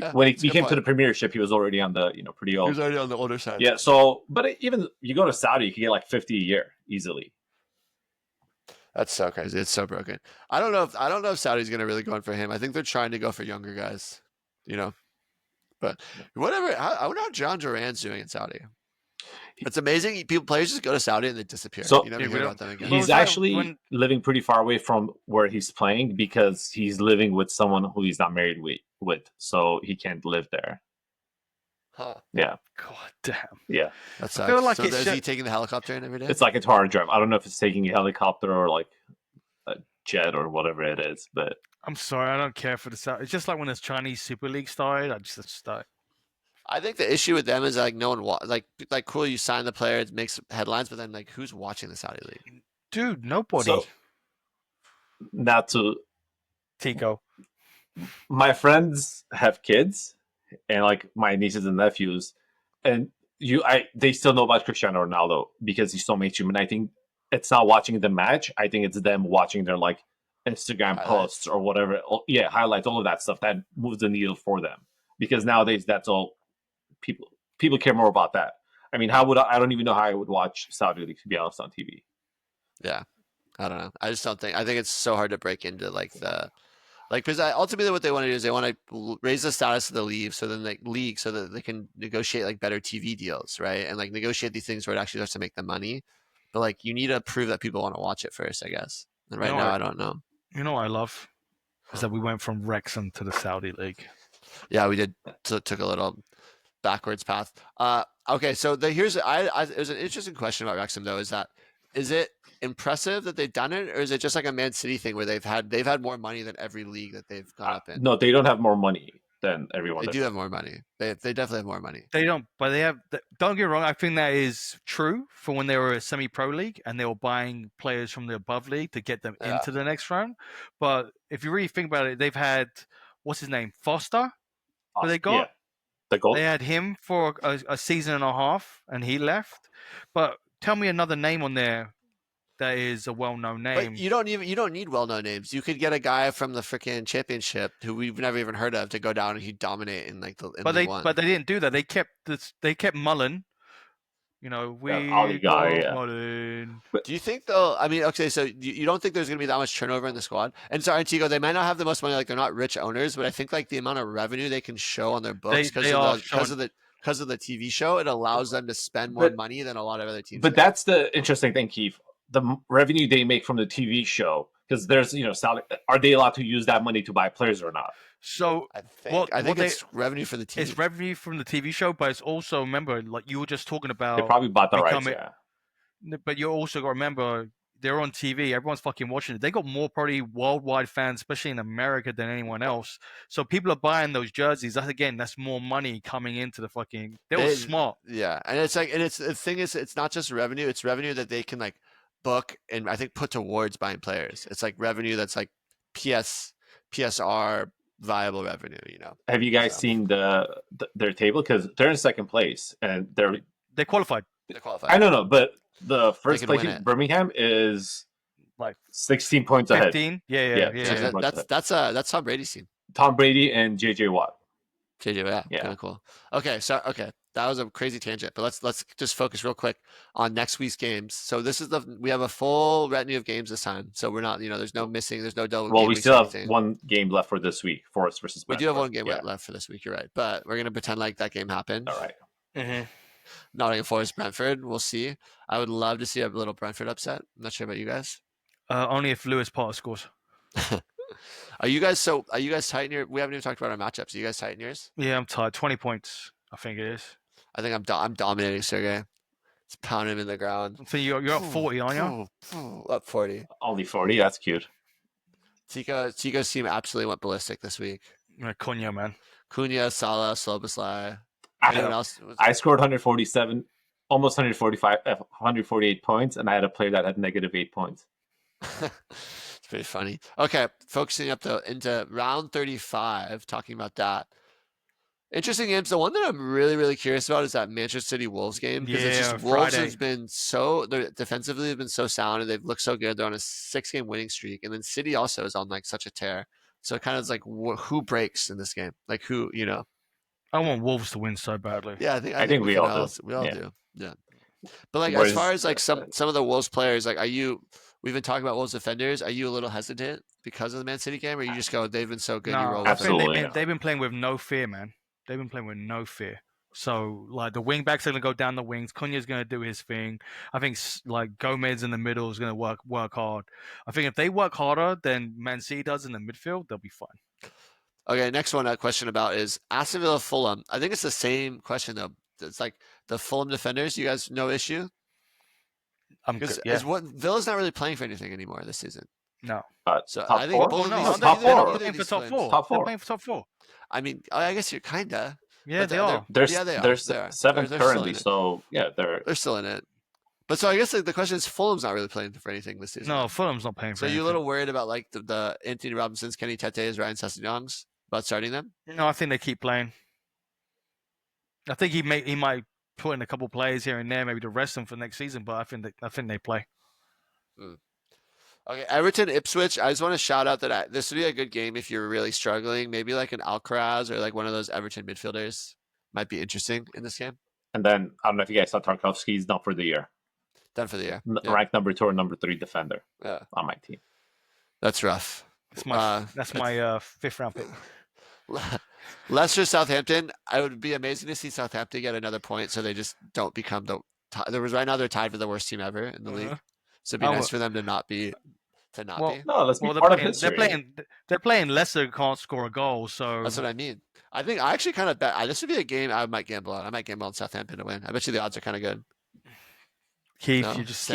came to the Premiership, he was already on the pretty old. He was already on the older side. Yeah. So, but even you go to Saudi, you can get like 50 a year easily. That's so crazy. It's so broken. I don't know if Saudi's gonna really go in for him. I think they're trying to go for younger guys. But whatever. I wonder how John Duran's doing in Saudi. It's amazing. Players just go to Saudi and they disappear. So you never hear about them again. He's actually living pretty far away from where he's playing because he's living with someone who he's not married with, so he can't live there. Huh. Yeah. God damn. Yeah. That sucks. I feel like is he taking the helicopter in every day? It's like a 2-hour drive. I don't know if it's taking a helicopter or like a jet or whatever it is, but I'm sorry, I don't care for the Saudi. It's just like when this Chinese Super League started. I just started. I think the issue with them is like no one like cool. You sign the player, it makes headlines, but then like who's watching the Saudi league? Dude, nobody. So, not to Tico. My friends have kids, and like my nieces and nephews, and they still know about Cristiano Ronaldo because he's so mainstream. And I think it's not watching the match. I think it's them watching their like Instagram posts or whatever. Yeah, highlights, all of that stuff that moves the needle for them. Because nowadays, that's all people care more about that. I mean, I don't even know how I would watch Saudi League, to be honest, on TV. Yeah, I don't know. I just don't think. I think it's so hard to break into because ultimately what they want to do is they want to raise the status of the league, so that they can negotiate like better TV deals, right? And like negotiate these things where it actually starts to make them money. But like you need to prove that people want to watch it first, I guess. And right now, I don't know. You know what I love is that we went from Wrexham to the Saudi League. Yeah, we did. Took a little backwards path. Okay, so there's an interesting question about Wrexham though. Is it impressive that they've done it, or is it just like a Man City thing where they've had more money than every league that they've gone up in? No, they don't have more money than everyone. They do have more money. They definitely have more money. They don't, but they have. Don't get me wrong. I think that is true for when they were a semi-pro league and they were buying players from the above league to get them into the next round. But if you really think about it, they've had what's his name, Foster. Who they got? Yeah. The goal. They had him for a season and a half, and he left. But tell me another name on there that is a well-known But name. you don't need well-known names. You could get a guy from the freaking championship who we've never even heard of to go down and he'd dominate in like League One. But they didn't do that. They kept Mullen. You know, Ollie we guy, got yeah. Mullen. Do you think though? I mean, okay, so you don't think there's going to be that much turnover in the squad? And sorry, Tico, they might not have the most money, like they're not rich owners, but I think like the amount of revenue they can show on their books because of the TV show, it allows them to spend more money than a lot of other teams. But that's the interesting thing, Keith. The revenue they make from the TV show, because there's are they allowed to use that money to buy players or not? So I think it's revenue for the TV. It's revenue from the TV show, but it's also, remember, like you were just talking about. They probably bought the rights, yeah. But you also got to remember, they're on TV. Everyone's fucking watching it. They got more probably worldwide fans, especially in America, than anyone else. So people are buying those jerseys. That's more money coming into the fucking. They were smart. Yeah, and it's like, and it's the thing is, it's not just revenue. It's revenue that they can like book and I think put towards buying players. It's like revenue that's like PSR viable revenue. Have you guys seen their table? Because they're in second place and they qualified. I don't know, but the first place, Birmingham, is like 16 points 15? ahead. Yeah. That's Tom Brady's team. Tom Brady and JJ Watt. Yeah. Kind of cool. Okay, that was a crazy tangent, but let's just focus real quick on next week's games. So we have a full retinue of games this time. So we're not, there's no missing, there's no double. Well, we still have one game left for this week, Forest versus Brentford. We do have one game left for this week. You're right, but we're gonna pretend like that game happened. All right. Mm-hmm. Nottingham Forest Brentford. We'll see. I would love to see a little Brentford upset. I'm not sure about you guys. Only if Lewis Potter scores. Are you guys tight in your? We haven't even talked about our matchups. Are you guys tight in yours? Yeah, I'm tight. 20 points, I think it is. I think I'm dominating Sergey. It's pounding him in the ground. So you're up 40, aren't you? Up 40. Only 40. That's cute. Tico's team absolutely went ballistic this week. Cunha, man. Cunha, Salah, Sloboslai. Anyone else? I scored 147, almost 145, 148 points, and I had a player that had -8 points. It's pretty funny. Okay, focusing up into round 35, talking about that. Interesting games. The one that I'm really, really curious about is that Manchester City Wolves game. Because it's just Wolves has been defensively have been so sound and they've looked so good. They're on a 6-game winning streak. And then City also is on like such a tear. So it kind of is like who breaks in this game? Like who, I want Wolves to win so badly. Yeah, I think we all do. We all do. Yeah. But like as far as like some of the Wolves players, like we've been talking about Wolves defenders. Are you a little hesitant because of the Man City game, or you just go, they've been so good, you roll absolutely. They've been playing with no fear, man. They've been playing with no fear. So like the wing backs are going to go down the wings. Cunha's going to do his thing. I think like Gomes in the middle is going to work hard. I think if they work harder than Man City does in the midfield, they'll be fine. Okay, next one a question about is Aston Villa Fulham. I think it's the same question though. It's like the Fulham defenders. You guys no issue? Because Villa's not really playing for anything anymore this season. No. So I think both of these top four. They're playing for top four. They're playing for top four. I mean, I guess you're kinda. Yeah, they are. They're 7th currently, so yeah, they're still in it. But so I guess like, the question is, Fulham's not really playing for anything this season. No, Fulham's not playing for anything. So you're a little worried about like the Anthony Robinsons, Kenny Tetes, Ryan Sessegnols about starting them? No, I think they keep playing. I think he might put in a couple plays here and there, maybe to rest them for next season. But I think they play. Okay, Everton Ipswich. I just want to shout out that this would be a good game if you're really struggling. Maybe like an Alcaraz or like one of those Everton midfielders might be interesting in this game. And then I don't know if you guys saw Tarkovsky's done for the year. Done for the year. Ranked number 2 or number 3 defender on my team. That's rough. That's my 5th round pick. Leicester Southampton. I would be amazing to see Southampton get another point, so they just don't become right now they're tied for the worst team ever in the league. So it'd be nice for them to not be. No, let's be part of history. They're playing Leicester can't score a goal, so that's what I mean. I think I actually kind of bet this would be a game I might gamble on. I might gamble on Southampton to win. I bet you the odds are kind of good. Keith, you just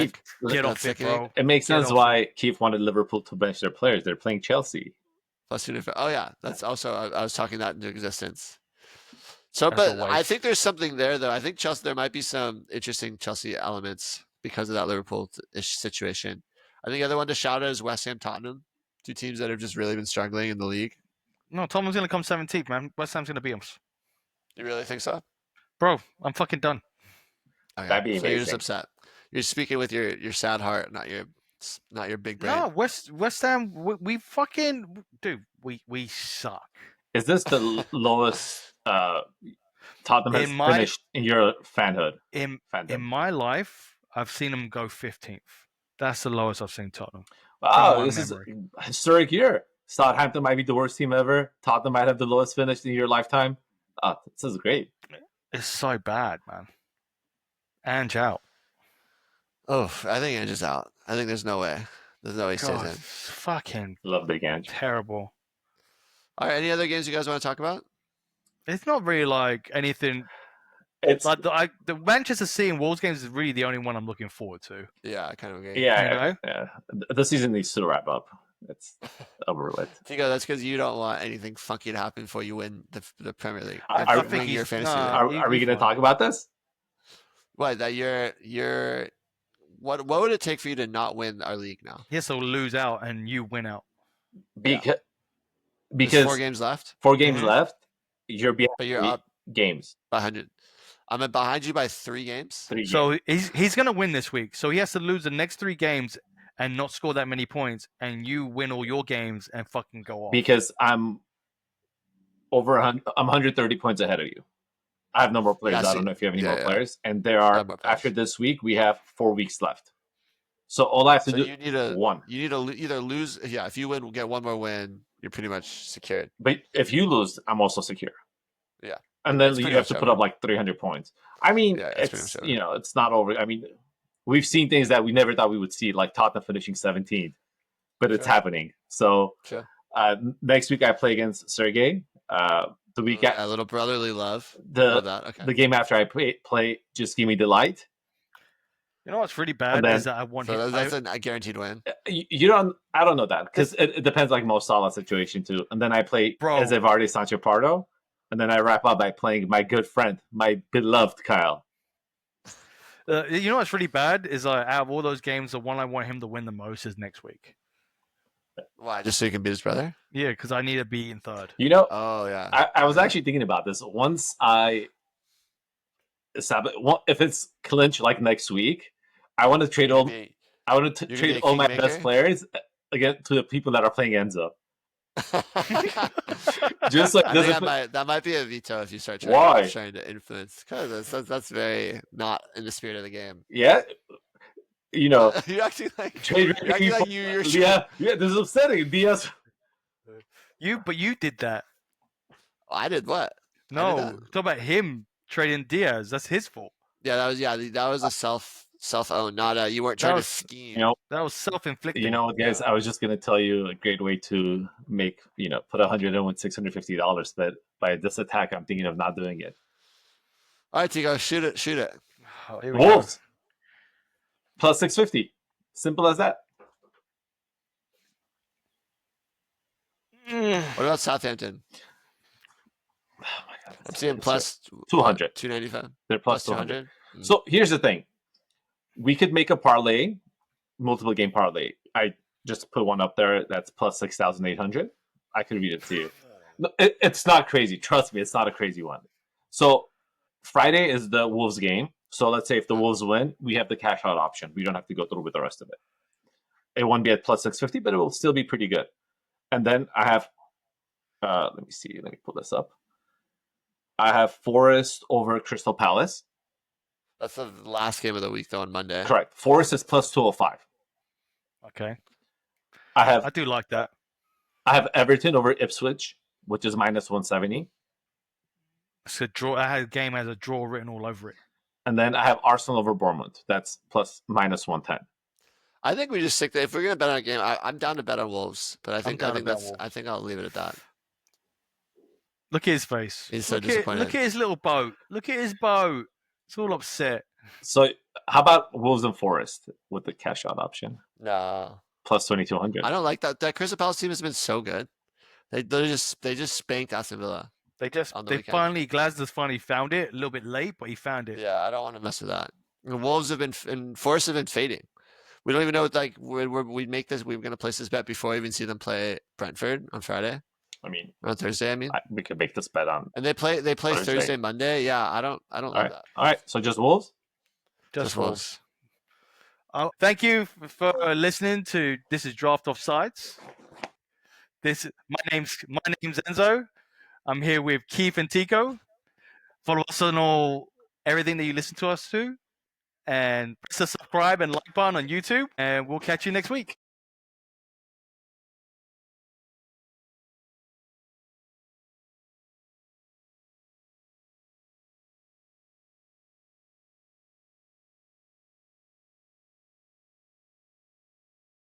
get off it, bro. It makes sense why Keith wanted Liverpool to bench their players. They're playing Chelsea. Oh yeah, that's also I was talking that into existence. So, but I think there's something there though. I think Chelsea there might be some interesting Chelsea elements because of that Liverpool-ish situation. I think the other one to shout out is West Ham Tottenham, 2 teams that have just really been struggling in the league. No, Tottenham's going to come 17th, man. West Ham's going to beat them. You really think so? Bro, I'm fucking done. Okay. That'd be amazing. So you're just upset. You're speaking with your sad heart, not your big brain. No, West Ham, we fucking dude, we suck. Is this the lowest Tottenham has finished in your fandom? In my life, I've seen them go 15th. That's the lowest I've seen Tottenham. Wow, this is a historic year. Southampton might be the worst team ever. Tottenham might have the lowest finish in your lifetime. This is great. It's so bad, man. Ange out. Oh, I think Ange is out. I think there's no way. There's no way he stays in. Fucking love big Ange. Terrible. All right, any other games you guys want to talk about? It's not really like anything. It's like the Manchester City and Wolves games is really the only one I'm looking forward to. Yeah, I kind of agree. Yeah. The season needs to wrap up. It's over with. Tico, that's because you don't want anything funky to happen before you win the Premier League. Are we going to talk about this? What, that you're what would it take for you to not win our league now? Yes, so lose out and you win out. Because there's 4 games left. 4 games left. You're behind. But you're up games by 100. I'm behind you by 3 games. 3 games. So he's going to win this week. So he has to lose the next 3 games and not score that many points, and you win all your games and fucking go off. Because I'm 130 points ahead of you. I have no more players. I don't know if you have any more players. And there are, after this week, we have 4 weeks left. So all I have to do is 1. You need to either lose. Yeah, if you win, get 1 more win, you're pretty much secured. But if you lose, I'm also secure. Yeah. And then you have to put up like 300 points. I mean, it's it's not over. I mean, we've seen things that we never thought we would see, like Tottenham finishing 17th, but it's happening. So next week I play against Sergey. The week a little brotherly love. The game after I play just give me delight. You know what's really bad is that I want him. That's a guaranteed win. I don't know that because it depends, like Mo Salah situation too. And then I play as Vardy, Sancho Pardo, and then I wrap up by playing my good friend, my beloved Kyle. You know what's really bad is out of all those games, the one I want him to win the most is next week. Why? Just so you can beat his brother? Yeah, because I need to be in 3rd. Oh yeah. I was actually thinking about this. Once if it's clinch like next week, I want to trade all. I want to trade all my best players again to the people that are playing Enzo. Just like that might be a veto if you start trying to influence, because that's very not in the spirit of the game. Yeah. You're acting like you're yeah. This is upsetting. Diaz. But you did that. I did what? No, talk about him trading Diaz. That's his fault. Yeah, that was a self-owned. Not you weren't trying to scheme. That was self-inflicted. You know what, guys? I was just gonna tell you a great way to make put 100 in with $650, but by this attack, I'm thinking of not doing it. All right, Tigo, shoot it. Oh, here we Wolves. Go. Plus 650. Simple as that. What about Southampton? Oh my God, I'm seeing plus 200. 295. They're plus 200. So here's the thing. We could make a parlay, multiple game parlay. I just put one up there that's plus 6,800. I could read it to you. No, it's not crazy. Trust me, it's not a crazy one. So Friday is the Wolves game. So let's say if the Wolves win, we have the cash out option. We don't have to go through with the rest of it. It won't be at plus 650, but it will still be pretty good. And then I have, let me pull this up. I have Forest over Crystal Palace. That's the last game of the week, though, on Monday. Correct. Forest is plus 205. Okay. I do like that. I have Everton over Ipswich, which is minus 170. It's a draw. I had a game has a draw written all over it. And then I have Arsenal over Bournemouth. That's plus minus 110. I think we just stick that. If we're gonna bet on a game, I'm down to bet on Wolves, but I think I'll leave it at that. Look at his face. He's so disappointed. Look at his little boat. Look at his boat. It's all upset. So how about Wolves and Forest with the cash out option? No. Plus 2,200. I don't like that. That Crystal Palace team has been so good. They just spanked Aston Villa. Finally found it a little bit late, but he found it. Yeah, I don't want to mess with that. The Wolves have been and Forest have been fading. We don't even know we make this. We're going to place this bet before we even see them play Brentford on Friday. On Thursday. We could make this bet on. And they play Thursday, Monday. Yeah, I don't love that. All right. So just Wolves. Just Wolves. Thank you for listening to This is Draft Offsides. My name's Enzo. I'm here with Keith and Tico. Follow us on everything that you listen to us to, and press the subscribe and like button on YouTube. And we'll catch you next week.